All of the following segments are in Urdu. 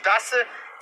10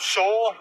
100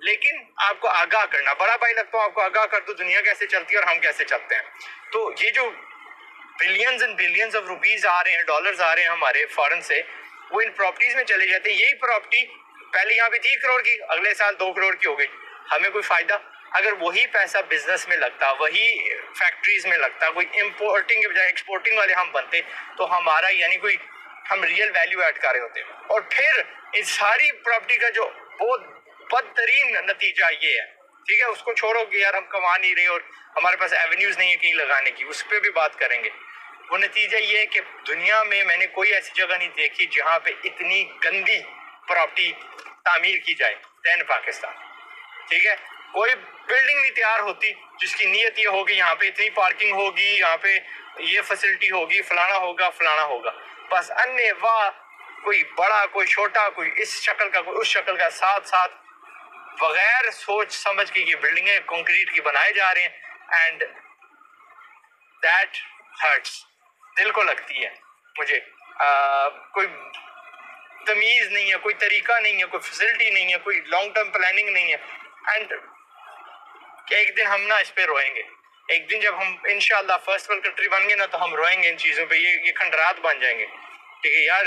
لیکن آپ کو آگاہ کرنا. بڑا بھائی لگتا ہوں آپ کو آگاہ کر دو دنیا کیسے چلتی ہے اور ہم کیسے چلتے ہیں. تو یہ جو billions and billions of rupees آ رہے ہیں، ڈالرز آ رہے ہیں ہمارے فارن سے، وہ ان پراپرٹیز میں چلے جاتے ہیں. یہی پراپرٹی پہلے یہاں پہ 30 کروڑ کی، اگلے سال 2 کروڑ کی ہو گئی. ہمیں کوئی فائدہ؟ اگر وہی پیسہ بزنس میں لگتا، وہی فیکٹریز میں لگتا، کوئی امپورٹنگ کے بجائے ایکسپورٹنگ والے ہم بنتے، تو ہمارا یعنی کوئی ہم ریئل ویلیو ایڈ کر رہے ہوتے. اور پھر اس ساری پراپرٹی کا جو بہت بدترین نتیجہ یہ ہے، ٹھیک ہے، اس کو چھوڑو کہ یار ہم کما نہیں رہے اور ہمارے پاس ایونیوز نہیں ہے کہیں لگانے کی، اس پہ بھی بات کریں گے. وہ نتیجہ یہ ہے کہ دنیا میں نے کوئی ایسی جگہ نہیں دیکھی جہاں پہ اتنی گندی پراپرٹی تعمیر کی جائے دین پاکستان. ٹھیک ہے، کوئی بلڈنگ نہیں تیار ہوتی جس کی نیت یہ ہوگی یہاں پہ اتنی پارکنگ ہوگی، یہاں پہ یہ فیسلٹی ہوگی، فلانا ہوگا فلانا ہوگا. بس انے واہ، کوئی بڑا کوئی چھوٹا، کوئی اس شکل کا کوئی اس شکل کا، ساتھ ساتھ بغیر سوچ سمجھ کے یہ بلڈنگیں کنکریٹ کی بنائے جا رہے ہیں. اینڈ دیٹ ہرٹس، دل کو لگتی ہے مجھے. کوئی تمیز نہیں ہے، کوئی طریقہ نہیں ہے، کوئی فیسلٹی نہیں ہے، کوئی لانگ ٹرم پلاننگ نہیں ہے. اینڈ کہ ایک دن ہم نا اس پہ روئیں گے. ایک دن جب ہم انشاءاللہ فرسٹ ورلڈ کنٹری بن گے نا تو ہم روئیں گے ان چیزوں پہ. یہ کھنڈرات بن جائیں گے کہ یار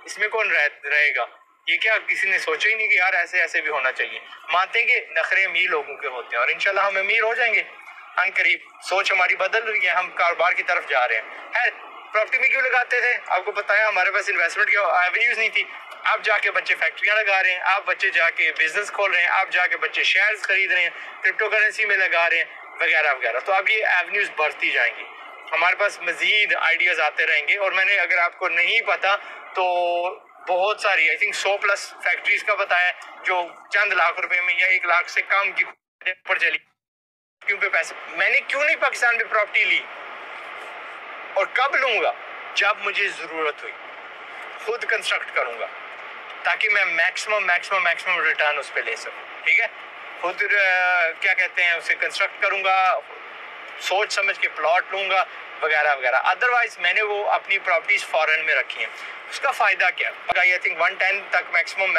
اس میں کون رہے گا، یہ کیا کسی نے سوچا ہی نہیں کہ یار ایسے ایسے بھی ہونا چاہیے. مانتے ہیں کہ نخرے امیر لوگوں کے ہوتے ہیں اور انشاءاللہ ہم امیر ہو جائیں گے ان قریب. سوچ ہماری بدل رہی ہے، ہم کاروبار کی طرف جا رہے ہیں. خیر، پراپرٹی میں کیوں لگاتے تھے آپ کو بتایا، ہمارے پاس انویسٹمنٹ کی ایونیوز نہیں تھی. آپ جا کے بچے فیکٹریاں لگا رہے ہیں، آپ بچے جا کے بزنس کھول رہے ہیں، آپ جا کے بچے شیئرز خرید رہے ہیں، کرپٹو کرنسی میں لگا رہے ہیں وغیرہ وغیرہ. تو اب یہ ایونیوز بڑھتی جائیں گی، ہمارے پاس مزید آئیڈیاز آتے رہیں گے. اور میں نے اگر آپ کو نہیں پتا تو بہت ساری آئی تھنک 100 پلس فیکٹریز کا بتایا جو چند لاکھ روپے میں یا 1 لاکھ سے کم کی پر چلی. کیوں پہ پیسے میں نے کیوں نہیں پاکستان میں پراپرٹی لی، اور کب لوں گا؟ جب مجھے ضرورت ہوئی. خود کنسٹرکٹ کروں گا تاکہ میں میکسیمم ریٹرن اس پہ لے سکوں. ٹھیک ہے، خود کیا کہتے ہیں اسے کنسٹرکٹ کروں گا، سوچ سمجھ کے پلاٹ لوں گا وغیرہ وغیرہ. ادروائز میں نے وہ اپنی پراپرٹیز فارن میں رکھی ہیں. اس کا فائدہ کیا؟ آئی تھنک 110 تک میکسیمم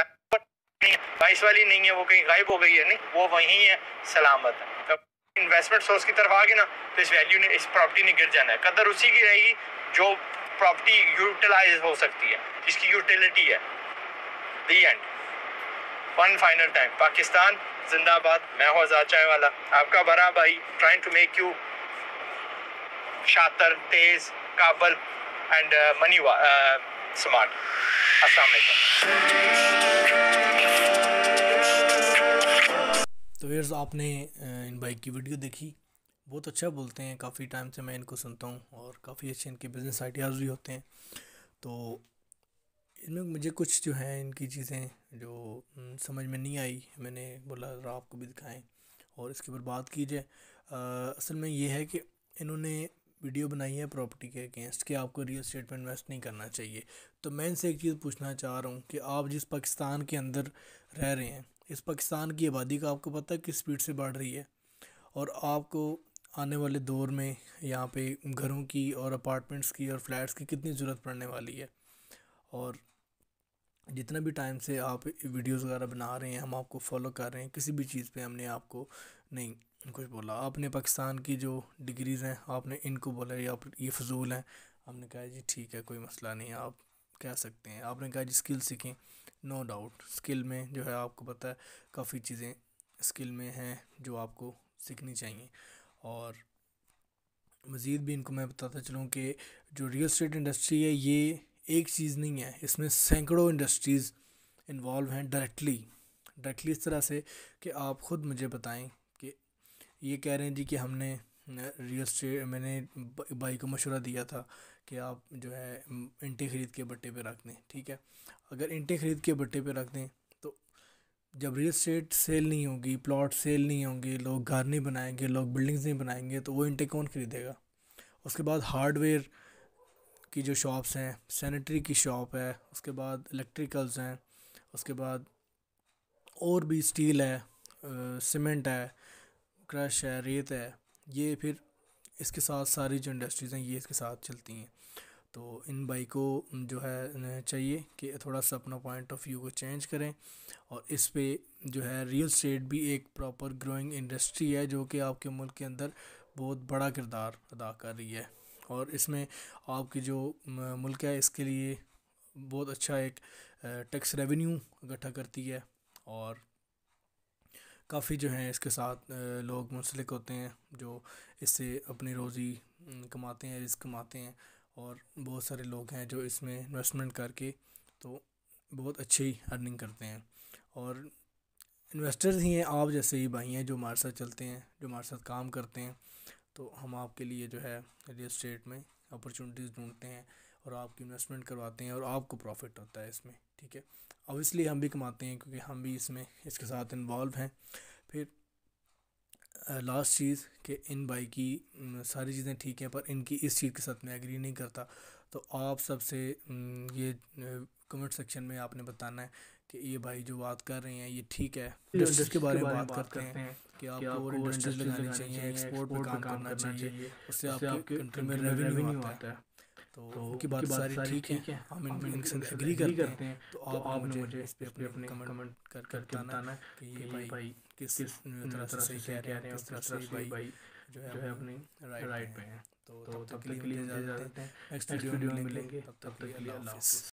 22 والی نہیں ہے، وہ کہیں غائب ہو گئی ہے. نہیں، وہ وہیں ہے، سلامت ہے. انویسٹمنٹ سورس کی طرف آگے نا تو اس ویلیو نے، اس پراپرٹی نے گر جانا ہے. قدر اسی کی رہے گی جو پراپرٹی یوٹیلائز ہو سکتی ہے، جس کی یوٹیلیٹی ہے. The end. One final time. Pakistan زندہ باد. میں ہوں آزاد چائے والا، آپ کا بڑا بھائی، ٹرائنگ ٹو میک یو شاطر، تیز، قابل اینڈ منی اسمارٹ. السلام علیکم. تو ویئرز آپ نے ان بھائی کی ویڈیو دیکھی، بہت اچھا بولتے ہیں. کافی ٹائم سے میں ان کو سنتا ہوں اور کافی اچھے ان کے بزنس آئیڈیاز بھی ہوتے ہیں. تو ان میں مجھے کچھ جو ہیں ان کی چیزیں جو سمجھ میں نہیں آئی، میں نے بولا ذرا آپ کو بھی دکھائیں اور اس کے اوپر بات کی جائے. اصل میں یہ ہے کہ انہوں نے ویڈیو بنائی ہے پراپرٹی کے اگینسٹ کہ آپ کو ریئل اسٹیٹ میں انویسٹ نہیں کرنا چاہیے. تو میں ان سے ایک چیز پوچھنا چاہ رہا ہوں کہ آپ جس پاکستان کے اندر رہ رہے ہیں، اس پاکستان کی آبادی کا آپ کو پتہ ہے کس سپیڈ سے بڑھ رہی ہے، اور آپ کو آنے والے دور میں یہاں پہ گھروں کی اور اپارٹمنٹس کی اور فلیٹس کی کتنی ضرورت پڑنے والی ہے. اور جتنا بھی ٹائم سے آپ ویڈیوز وغیرہ بنا رہے ہیں، ہم آپ کو فالو کر رہے ہیں، کسی بھی چیز پہ ہم نے آپ کو نہیں کچھ بولا. آپ نے پاکستان کی جو ڈگریز ہیں آپ نے ان کو بولا یہ فضول ہیں. ہم نے کہا جی ٹھیک ہے، کوئی مسئلہ نہیں، آپ کہہ سکتے ہیں. آپ نے کہا جی اسکل سیکھیں. نو ڈاؤٹ اسکل میں جو ہے آپ کو پتہ ہے کافی چیزیں اسکل میں ہیں جو آپ کو سیکھنی چاہیے. اور مزید بھی ان کو میں بتاتا چلوں کہ جو ریئل اسٹیٹ انڈسٹری ہے یہ ایک چیز نہیں ہے، اس میں سینکڑوں انڈسٹریز انوالو ہیں ڈائریکٹلی اس طرح سے کہ آپ خود مجھے بتائیں کہ یہ کہہ رہے ہیں جی کہ ہم نے ریئل اسٹیٹ، میں نے بھائی کو مشورہ دیا تھا کہ آپ جو ہے انٹے خرید کے بٹے پہ رکھ دیں. ٹھیک ہے، اگر انٹے خرید کے بٹے پہ رکھ دیں تو جب ریئل اسٹیٹ سیل نہیں ہوگی، پلاٹ سیل نہیں ہوں گے، لوگ گھر نہیں بنائیں گے، لوگ بلڈنگز نہیں بنائیں گے، تو وہ انٹے کون خریدے گا؟ اس کے بعد ہارڈ ویئر کی جو شاپس ہیں، سینیٹری کی شاپ ہے، اس کے بعد الیکٹریکلز ہیں، اس کے بعد اور بھی اسٹیل ہے، سیمنٹ ہے، کرش ہے، ریت ہے. یہ پھر اس کے ساتھ ساری جو انڈسٹریز ہیں یہ اس کے ساتھ چلتی ہیں. تو ان بھائی کو جو ہے چاہیے کہ تھوڑا سا اپنا پوائنٹ آف ویو کو چینج کریں، اور اس پہ جو ہے ریئل اسٹیٹ بھی ایک پراپر گروئنگ انڈسٹری ہے جو کہ آپ کے ملک کے اندر بہت بڑا کردار ادا کر رہی ہے، اور اس میں آپ کی جو ملک ہے اس کے لیے بہت اچھا ایک ٹیکس ریونیو اکٹھا کرتی ہے، اور کافی جو ہیں اس کے ساتھ لوگ منسلک ہوتے ہیں جو اس سے اپنی روزی کماتے ہیں، رزق کماتے ہیں، اور بہت سارے لوگ ہیں جو اس میں انویسٹمنٹ کر کے تو بہت اچھی ارننگ کرتے ہیں، اور انویسٹرز ہی ہیں آپ جیسے ہی بھائی ہیں جو ہمارے ساتھ چلتے ہیں، جو ہمارے ساتھ کام کرتے ہیں، تو ہم آپ کے لیے جو ہے ریئل اسٹیٹ میں اپرچونیٹیز ڈھونڈتے ہیں اور آپ کی انویسٹمنٹ کرواتے ہیں، اور آپ کو پروفٹ ہوتا ہے اس میں، ٹھیک ہے، اوبویسلی ہم بھی کماتے ہیں کیونکہ ہم بھی اس کے ساتھ انوالو ہیں۔ پھر لاسٹ چیز کہ ان بھائی کی ساری چیزیں ٹھیک ہیں، پر ان کی اس چیز کے ساتھ میں ایگری نہیں کرتا، تو آپ سب سے یہ کمنٹ سیکشن میں آپ نے بتانا ہے کہ یہ بھائی جو بات کر رہے ہیں یہ ٹھیک ہے، انڈسٹریز کے بارے میں بات کرتے ہیں کہ آپ کو اور انڈسٹریز لگانی چاہیے، ایکسپورٹ پہ کام کرنا چاہیے، اس سے آپ کے کنٹری میں ریونیو آتا ہے، تو ان کی بات ساری ٹھیک ہیں، ہم ان کے ساتھ ایگری کرتے ہیں، تو آپ نے مجھے اس پہ اپنے کمنٹ کر کے بتانا ہے کہ یہ بھائی کس طرح سے صحیح کہہ رہے ہیں اور کس طرح سے یہ بھائی جو ہے اپنی رائٹ پہ ہیں۔ تو تب تک کے لیے مجھے اجازت دیں، نیکسٹ ویڈیو میں ملیں گے، تب تک کے لیے اللہ حافظ۔